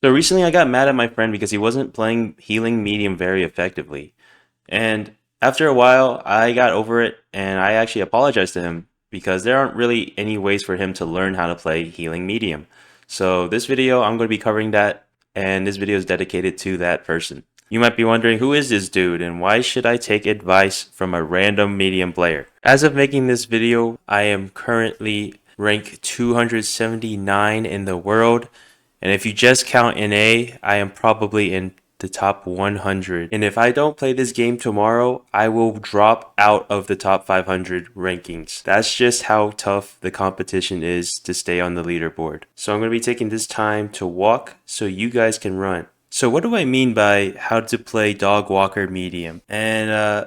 So recently I got mad at my friend because he wasn't playing healing medium very effectively. And after a while, I got over it and I actually apologized to him because there aren't really any ways for him to learn how to play healing medium. So this video, I'm going to be covering that, and this video is dedicated to that person. You might be wondering, who is this dude and why should I take advice from a random medium player? As of making this video, I am currently rank 279 in the world. And if you just count NA, I am probably in the top 100. And if I don't play this game tomorrow, I will drop out of the top 500 rankings. That's just how tough the competition is to stay on the leaderboard. So I'm going to be taking this time to walk so you guys can run. So what do I mean by how to play dog walker medium? And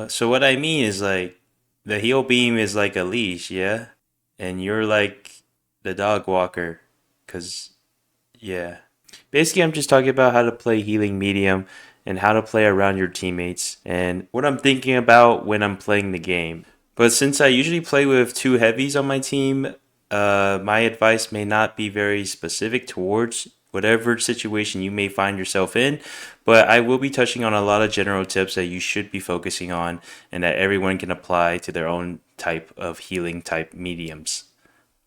so what I mean is like the heal beam is like a leash, yeah? And you're like the dog walker, cause yeah. Basically, I'm just talking about how to play healing medium and how to play around your teammates and what I'm thinking about when I'm playing the game. But since I usually play with two heavies on my team, my advice may not be very specific towards whatever situation you may find yourself in, but I will be touching on a lot of general tips that you should be focusing on and that everyone can apply to their own type of healing type mediums.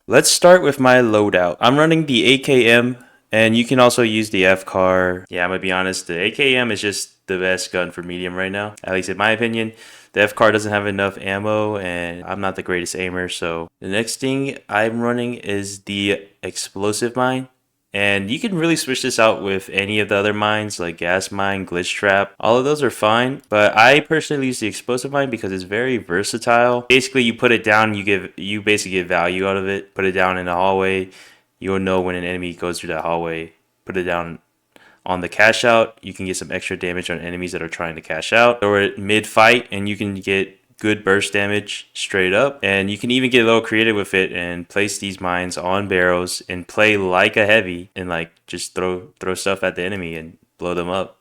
Let's start with my loadout. I'm running the AKM, and you can also use the FCAR. Yeah, I'm gonna be honest, the AKM is just the best gun for medium right now, at least in my opinion. The FCAR doesn't have enough ammo, and I'm not the greatest aimer, so the next thing I'm running is the explosive mine. And you can really switch this out with any of the other mines like gas mine, glitch trap. All of those are fine, but I personally use the explosive mine because it's very versatile. Basically, you put it down, you basically get value out of it. Put it down in the hallway, you'll know when an enemy goes through that hallway. Put it down on the cash out, you can get some extra damage on enemies that are trying to cash out. Or mid fight, and you can get good burst damage straight up. And you can even get a little creative with it and place these mines on barrels and play like a heavy and like just throw stuff at the enemy and blow them up.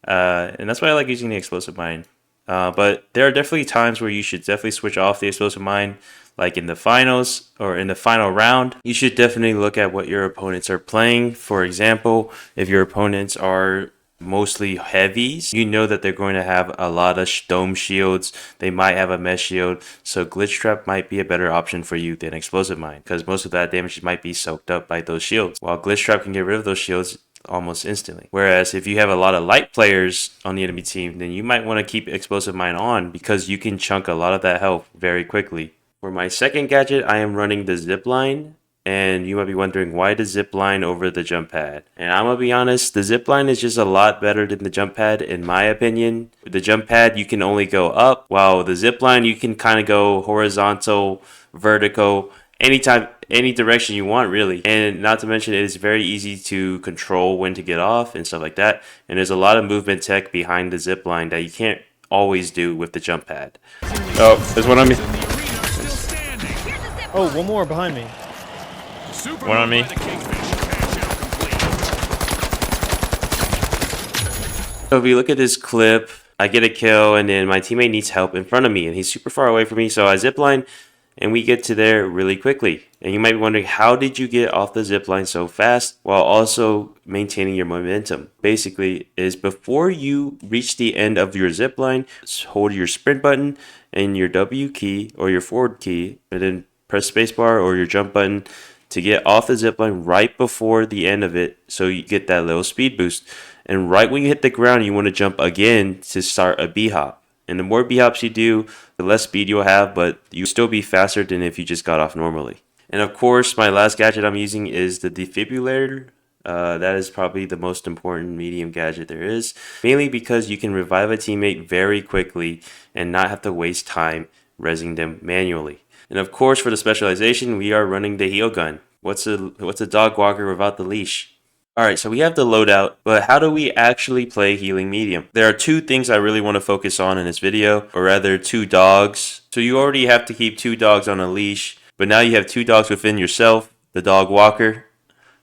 And that's why I like using the explosive mine. But there are definitely times where you should definitely switch off the explosive mine, like in the finals or in the final round. You should definitely look at what your opponents are playing. For example, if your opponents are mostly heavies, you know that they're going to have a lot of dome shields. They might have a mesh shield, so glitch trap might be a better option for you than explosive mine because most of that damage might be soaked up by those shields. While glitch trap can get rid of those shields almost instantly. Whereas if you have a lot of light players on the enemy team, then you might want to keep explosive mine on because you can chunk a lot of that health very quickly. For my second gadget, I am running the zip line. And you might be wondering, why the zip line over the jump pad? And I'm gonna be honest, the zip line is just a lot better than the jump pad in my opinion. With the jump pad, you can only go up, while the zip line, you can kind of go horizontal, vertical, anytime, any direction you want really. And not to mention, it is very easy to control when to get off and stuff like that. And there's a lot of movement tech behind the zip line that you can't always do with the jump pad. Oh, there's one on me. Oh, one more behind me. One on me. So if you look at this clip, I get a kill and then my teammate needs help in front of me and he's super far away from me, so I zipline and we get to there really quickly. And you might be wondering, how did you get off the zipline so fast while also maintaining your momentum? Basically, is before you reach the end of your zipline, hold your sprint button and your W key or your forward key, and then press spacebar or your jump button to get off the zipline right before the end of it, so you get that little speed boost. And right when you hit the ground, you want to jump again to start a B-hop. And the more B-hops you do, the less speed you'll have, but you'll still be faster than if you just got off normally. And of course, my last gadget I'm using is the defibrillator. That is probably the most important medium gadget there is, mainly because you can revive a teammate very quickly and not have to waste time resing them manually. And of course, for the specialization, we are running the heal gun. What's a dog walker without the leash? Alright, so we have the loadout, but how do we actually play healing medium? There are two things I really want to focus on in this video, or rather two dogs. So you already have to keep two dogs on a leash, but now you have two dogs within yourself, the dog walker,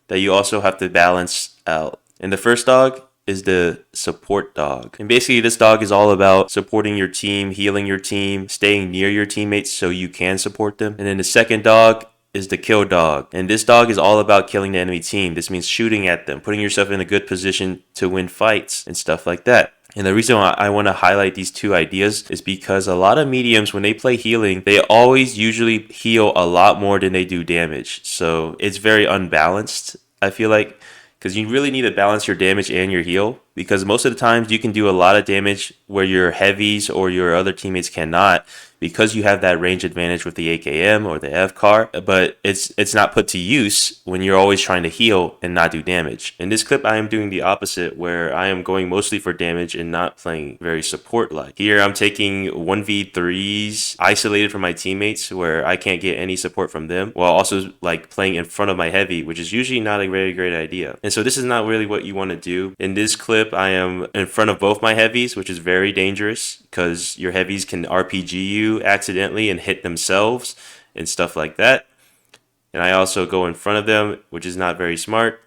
that you also have to balance out. And the first dog is the support dog. And basically this dog is all about supporting your team, healing your team, staying near your teammates so you can support them. And then the second dog is the kill dog. And this dog is all about killing the enemy team. This means shooting at them, putting yourself in a good position to win fights and stuff like that. And the reason why I want to highlight these two ideas is because a lot of mediums, when they play healing, they always usually heal a lot more than they do damage. So it's very unbalanced, I feel like, because you really need to balance your damage and your heal. Because most of the times you can do a lot of damage where your heavies or your other teammates cannot, because you have that range advantage with the AKM or the FCAR, but it's not put to use when you're always trying to heal and not do damage. In this clip, I am doing the opposite, where I am going mostly for damage and not playing very support-like. Here, I'm taking 1v3s isolated from my teammates where I can't get any support from them, while also like playing in front of my heavy, which is usually not a very great idea. And so this is not really what you want to do. In this clip, I am in front of both my heavies, which is very dangerous because your heavies can RPG you accidentally and hit themselves and stuff like that. And I also go in front of them, which is not very smart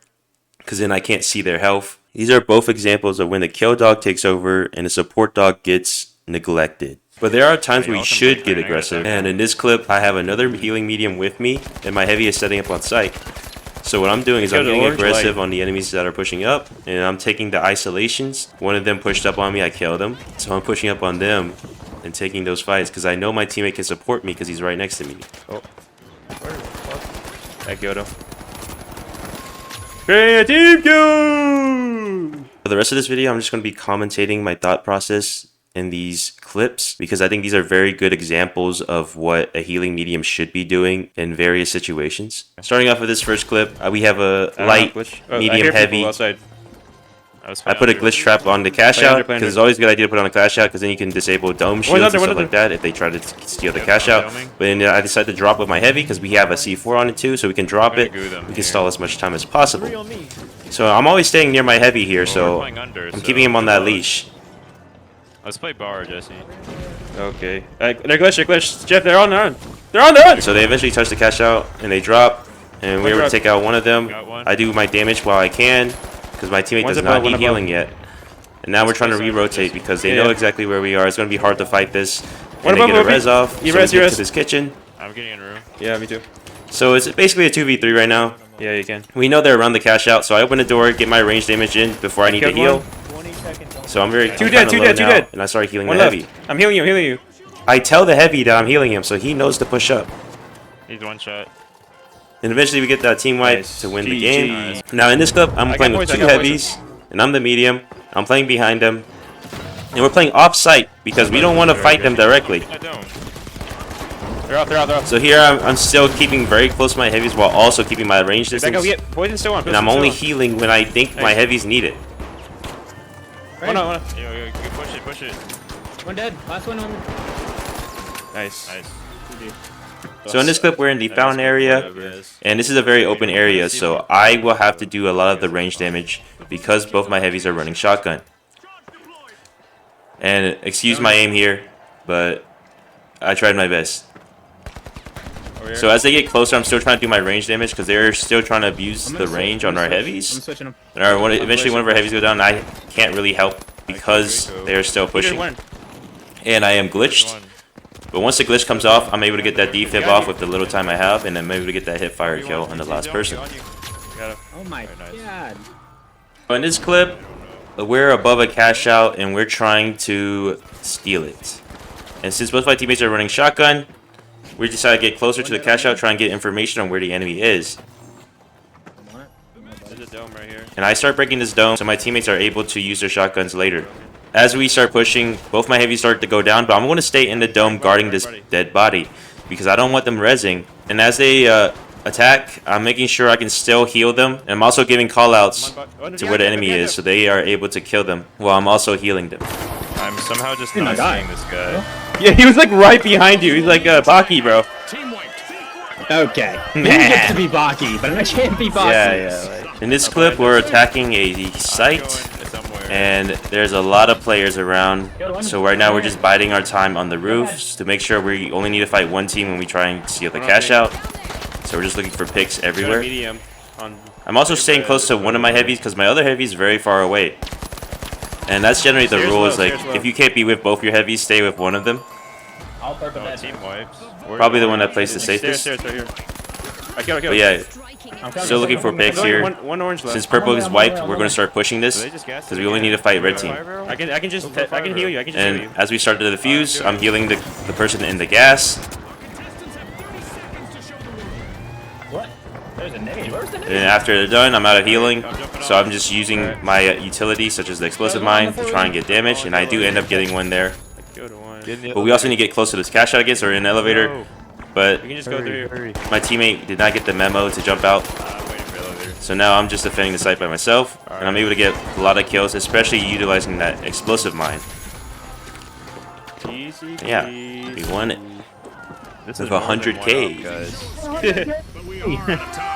because then I can't see their health. These are both examples of when the kill dog takes over and the support dog gets neglected. But there are times where you should get aggressive. And in this clip, I have another healing medium with me and my heavy is setting up on site. So what I'm doing is I'm getting aggressive on the enemies that are pushing up, and I'm taking the isolations. One of them pushed up on me, I killed him. So I'm pushing up on them and taking those fights because I know my teammate can support me because he's right next to me. Oh, where the fuck? I killed him. Great team kill! For the rest of this video, I'm just going to be commentating my thought process in these clips because I think these are very good examples of what a healing medium should be doing in various situations. Starting off with this first clip, we have a light, medium, heavy. I put a glitch trap on the cash out because it's always a good idea to put on a cash out because then you can disable dome shields and stuff like that if they try to steal the cash out. But then I decided to drop with my heavy because we have a C4 on it too, so we can drop it. We can stall as much time as possible. So I'm always staying near my heavy here, so I'm keeping him on that leash. Let's play bar, Jesse. Okay. They're glitched. Jeff, they're on their own. They're on their own! So they eventually touch the cash out, and they drop. And we were able to take out one of them. I do my damage while I can, because my teammate does not need healing yet. And now we're trying to re-rotate, because they know exactly where we are. It's going to be hard to fight this. And they get a res off, so we get to this kitchen. I'm getting in a room. Yeah, me too. So it's basically a 2v3 right now. Yeah, you can. We know they're around the cash out, so I open the door, get my range damage in before I need to heal. So I'm very two dead, and I start healing one the left. heavy. I'm healing you, I tell the heavy that I'm healing him, so he knows to push up. He's one shot. And eventually we get that team wipe to win the game. Now in this clip, I'm playing with two heavies, and I'm the medium. I'm playing behind them, and we're playing off-site because we don't want to fight them directly. They're out. So here I'm still keeping very close to my heavies while also keeping my range distance. Poison's still on. And I'm only healing when I think my heavies need it. One on. Yo, push it. One dead. Last one on. Nice. So in this clip, we're in the fountain area, and this is a very open area, so I will have to do a lot of the range damage because both my heavies are running shotgun. And excuse my aim here, but I tried my best. So as they get closer, I'm still trying to do my range damage because they're still trying to abuse the range on our heavies. And eventually one of our heavies go down, and I can't really help because they're still pushing. And I am glitched. But once the glitch comes off, I'm able to get that defib off with the little time I have, and I'm able to get that hip fire kill on the last person. Oh my god. In this clip, we're above a cash out, and we're trying to steal it. And since both my teammates are running shotgun, we decided to get closer to the cash out, try and get information on where the enemy is. There's a dome right here. And I start breaking this dome so my teammates are able to use their shotguns later. As we start pushing, both my heavies start to go down, but I'm going to stay in the dome guarding this dead body because I don't want them rezzing. And as they attack, I'm making sure I can still heal them. And I'm also giving callouts to where the enemy is so they are able to kill them while I'm also healing them. I'm somehow just not seeing this guy. Yeah, he was like right behind you. He's like Baki, bro. Okay. You get to be Baki, but I can't be Baki. Yeah. In this clip, we're attacking a site. And there's a lot of players around, so right now we're just biding our time on the roofs to make sure we only need to fight one team when we try and steal the cash out. So we're just looking for picks everywhere. I'm also staying close to one of my heavies because my other heavy is very far away. And that's generally the rule, is like, if you can't be with both your heavies, stay with one of them. Team wipes. Probably the one that plays the safest. But yeah, still looking for picks here. One orange left. Since purple is wiped, we're going to start pushing this They just gassed because it we only need to fight red team. I can heal you. I can just heal And you. as we start to defuse, I'm healing the person in the gas. What? There's a nade. Where's the nade? And after they're done, I'm out of healing. So I'm just using my utility, such as the explosive mine, to try and get damage. And I do end up getting one there. Go to one. But we also need to get close to this cash out again, so we're in an elevator. But You can just go through. my teammate did not get the memo to jump out. Waiting for elevator. So now I'm just defending the site by myself. And I'm able to get a lot of kills, especially utilizing that explosive mine. Easy. Yeah, we won it. This With is more than 100K.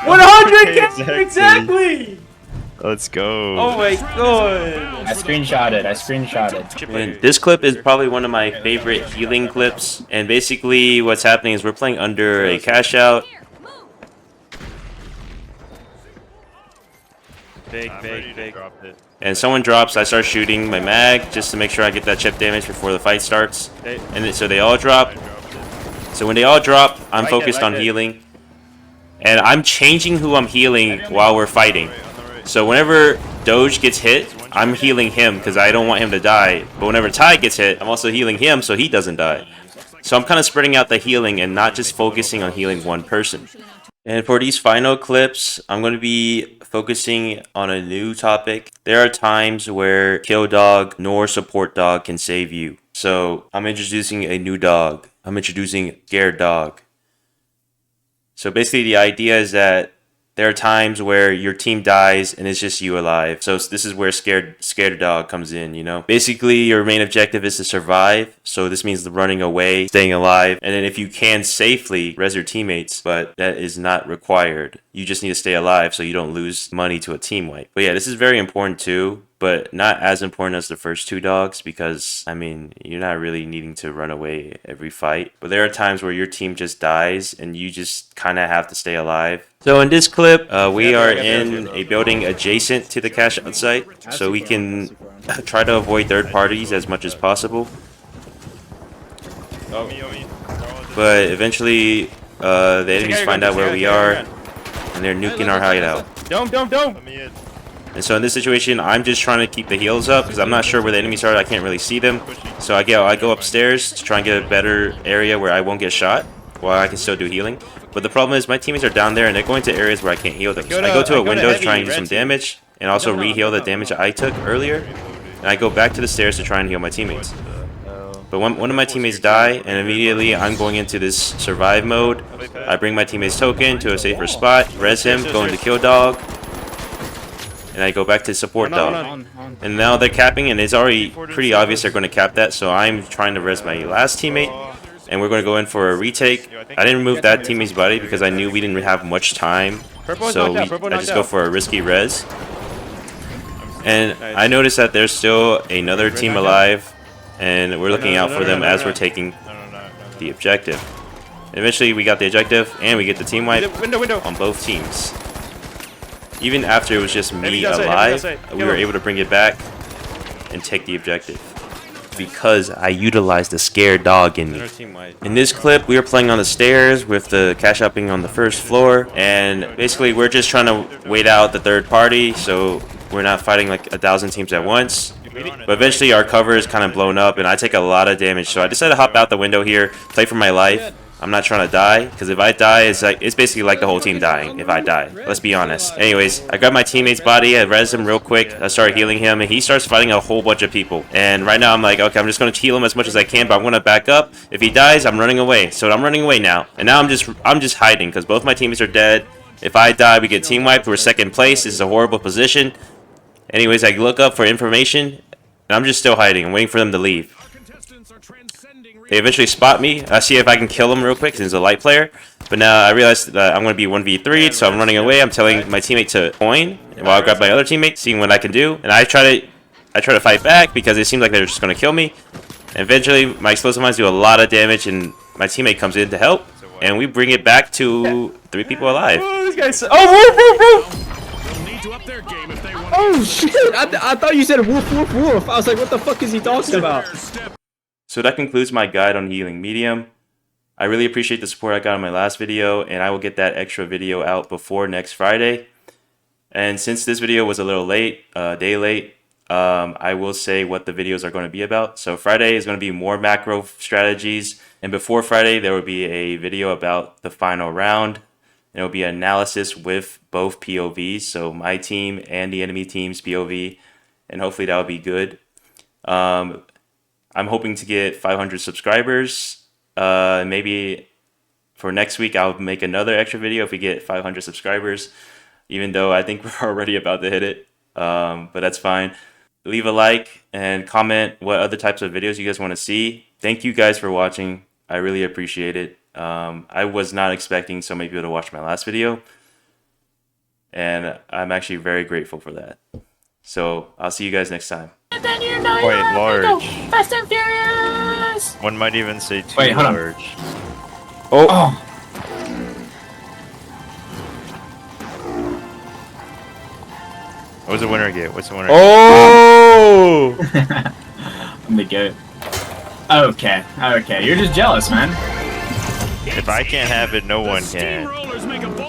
one up, guys. 100K exactly. Let's go. Oh my god. I screenshotted. And this clip is probably one of my favorite healing clips. And basically what's happening is we're playing under a cash out. Big. Dropped it. And someone drops, I start shooting my mag just to make sure I get that chip damage before the fight starts. And so they all drop. So when they all drop, I'm focused on healing. And I'm changing who I'm healing while we're fighting. So whenever Doge gets hit, I'm healing him because I don't want him to die. But whenever Ty gets hit, I'm also healing him so he doesn't die. So I'm kind of spreading out the healing and not just focusing on healing one person. And for these final clips, I'm going to be focusing on a new topic. There are times where kill dog nor support dog can save you. So I'm introducing a new dog. I'm introducing scared dog. So basically the idea is that there are times where your team dies and it's just you alive. So this is where scared dog comes in, you know? Basically, your main objective is to survive. So this means running away, staying alive. And then if you can safely res your teammates, but that is not required. You just need to stay alive so you don't lose money to a team wipe. But yeah, this is very important too, but not as important as the first two dogs because, I mean, you're not really needing to run away every fight. But there are times where your team just dies and you just kind of have to stay alive. So in this clip, we are in a building adjacent to the cash out site, so we can try to avoid third parties as much as possible. But eventually, the enemies find out where we are, and they're nuking our hideout. Dome. And so in this situation, I'm just trying to keep the heals up because I'm not sure where the enemies are. I can't really see them. So I go upstairs to try and get a better area where I won't get shot while I can still do healing. But the problem is my teammates are down there and they're going to areas where I can't heal them. So I go to a window to try and do some damage and also re-heal the damage that I took earlier. And I go back to the stairs to try and heal my teammates. But one of my teammates die, and immediately I'm going into this survive mode. I bring my teammate's token to a safer spot, res him, go into kill dog, and I go back to support dog. And now they're capping, and it's already pretty obvious they're going to cap that, so I'm trying to res my last teammate, and we're going to go in for a retake. I didn't remove that teammate's body because I knew we didn't have much time, so I just go for a risky res. And I noticed that there's still another team alive, and we're looking out for them as we're taking the objective. And eventually we got the objective, and we get the team wipe on both teams. Even after it was just me alive, we were able to bring it back and take the objective. Because I utilized the scared dog in me. In this clip, we were playing on the stairs with the cash out being on the first floor. And basically, we're just trying to wait out the third party, so we're not fighting like 1,000 teams at once. But eventually, our cover is kind of blown up, and I take a lot of damage. So I decided to hop out the window here, play for my life. I'm not trying to die, because if I die, it's basically like the whole team dying if I die. Let's be honest. Anyways, I grab my teammate's body, I res him real quick, I start healing him, and he starts fighting a whole bunch of people. And right now I'm like, okay, I'm just going to heal him as much as I can, but I'm going to back up. If he dies, I'm running away. So I'm running away now. And now I'm just hiding, because both my teammates are dead. If I die, we get team wiped. We're second place. This is a horrible position. Anyways, I look up for information, and I'm just still hiding. I'm waiting for them to leave. They eventually spot me. I see if I can kill him real quick since he's a light player. But now I realize that I'm going to be 1v3'd, so I'm running away. I'm telling my teammate to coin while I grab my other teammate, seeing what I can do. And I try to fight back because it seems like they're just going to kill me. And eventually, my explosive mines do a lot of damage, and my teammate comes in to help. And we bring it back to 3 people alive. Oh, this guy's so... Oh, woof. Oh shit! I thought you said woof woof woof. I was like, what the fuck is he talking about? So that concludes my guide on healing medium. I really appreciate the support I got on my last video, and I will get that extra video out before next Friday. And since this video was a little late, a day late, I will say what the videos are going to be about. So Friday is going to be more macro strategies, and before Friday there will be a video about the final round. It will be an analysis with both POVs, so my team and the enemy team's POV, and hopefully that will be good. I'm hoping to get 500 subscribers. Maybe for next week I'll make another extra video if we get 500 subscribers, even though I think we're already about to hit it. But that's fine. Leave a like and comment what other types of videos you guys want to see. Thank you guys for watching. I really appreciate it. I was not expecting so many people to watch my last video, and I'm actually very grateful for that. So I'll see you guys next time. And then you know Quite you're large. Fast and Furious. One might even say too Wait, hold on. large. Oh! What's the winner get? What's the winner Oh! I'm the goat. Okay, okay. You're just jealous, man. get? If I can't have it, no one can. Steamrollers make a